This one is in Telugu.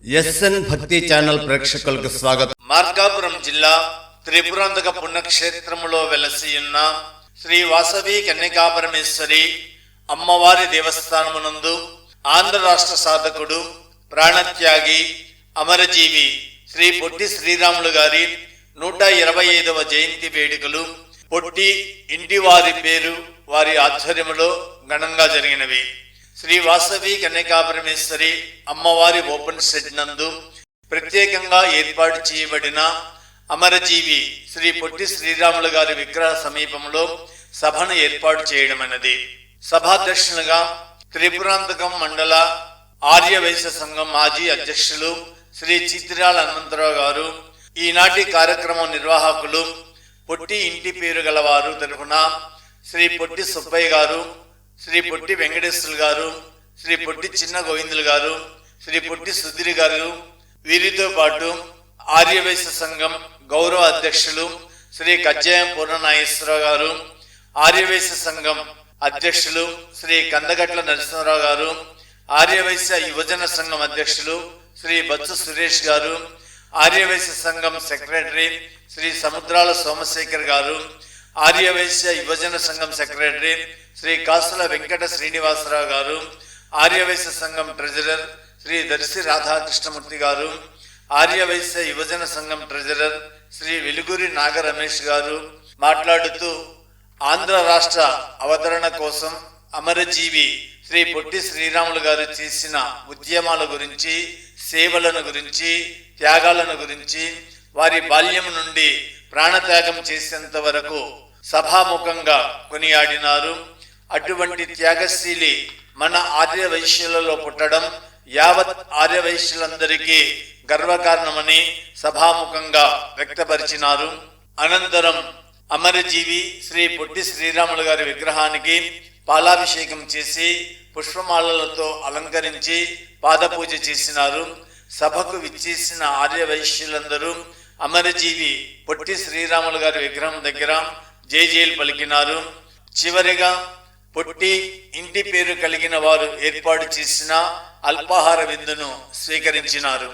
ఎస్ఎన్ భక్తి ఛానల్ ప్రేక్షకులకు స్వాగతం. మార్కాపురం జిల్లా త్రిపురాంతక పుణ్యక్షేత్రములో వెలసియున్న శ్రీ వాసవి కన్యకాపరమేశ్వరి అమ్మవారి దేవస్థానమునందు ఆంధ్ర రాష్ట్ర సాధకుడు ప్రాణత్యాగి అమరజీవి శ్రీ పొట్టి శ్రీరాములు గారి 125వ జయంతి వేడుకలు పొట్టి ఇంటి వారి పేరు వారి ఆధ్వర్యంలో ఘనంగా జరిగినవి. శ్రీ వాసవి కన్యకాపరమేశ్వరి అమ్మవారి ఓపెన్ షెడ్ నందు ప్రత్యేకంగా ఏర్పాటు చేయబడిన అమరజీవి శ్రీ పొట్టి శ్రీరాములు గారి విగ్రహ సమీపంలో సభను ఏర్పాటు చేయడం అన్నది. సభాధ్యక్షులుగా త్రిపురాంతకం మండల ఆర్యవైశ్య సంఘం మాజీ అధ్యక్షులు శ్రీ చిత్రాల హనుమంతరావు గారు, ఈనాటి కార్యక్రమం నిర్వాహకులు పొట్టి ఇంటి పేరు గలవారు తరఫున శ్రీ పొట్టి సుబ్బయ్య గారు, శ్రీ పొట్టి వెంకటేశ్వరులు గారు, శ్రీ పొట్టి చిన్న గోవిందులు గారు, శ్రీ పొట్టి సుధీర్ గారు, వీరితో పాటు ఆర్యవైశ్య సంఘం గౌరవ అధ్యక్షులు శ్రీ కజ్జాయం పూర్ణనాగేశ్వరరావు గారు, ఆర్యవైశ్య సంఘం అధ్యక్షులు శ్రీ కందగట్ల నరసింహరావు గారు, ఆర్యవైశ్య యువజన సంఘం అధ్యక్షులు శ్రీ బత్సు సురేష్ గారు, ఆర్యవైశ్య సంఘం సెక్రటరీ శ్రీ సముద్రాల సోమశేఖర్ గారు, ఆర్యవైశ్య యువజన సంఘం సెక్రటరీ శ్రీ కాసుల వెంకట శ్రీనివాసరావు గారు, ఆర్యవైశ్య సంఘం ట్రెజరర్ శ్రీ దర్శి రాధాకృష్ణమూర్తి గారు, ఆర్యవైశ్య యువజన సంఘం ట్రెజరర్ శ్రీ వెలుగురి నాగ రమేష్ గారు మాట్లాడుతూ ఆంధ్ర రాష్ట్ర అవతరణ కోసం అమరజీవి శ్రీ పొట్టి శ్రీరాములు గారు చేసిన ఉద్యమాల గురించి, సేవలను గురించి, త్యాగాలను గురించి, వారి బాల్యం నుండి ప్రాణత్యాగం చేసేంత వరకు సభాముఖంగా కొనియాడినారు. అటువంటి త్యాగశీలి మన ఆర్యవైశ్యులలో పుట్టడం యావత్ ఆర్యవైశ్యులందరికీ గర్వకారణమని సభాముఖంగా వ్యక్తపరిచినారు. అనంతరం అమరజీవి శ్రీ పొట్టి శ్రీరాములు గారి విగ్రహానికి పాలాభిషేకం చేసి పుష్పమాలలతో అలంకరించి పాదపూజ చేసినారు. సభకు విచ్చేసిన ఆర్యవైశ్యులందరూ అమరజీవి పొట్టి శ్రీరాములు గారి విగ్రహం దగ్గర జైజేలు పలికినారు. చివరిగా పొట్టి ఇంటి పేరు కలిగిన వారు ఏర్పాటు చేసిన అల్పాహార విందును స్వీకరించినారు.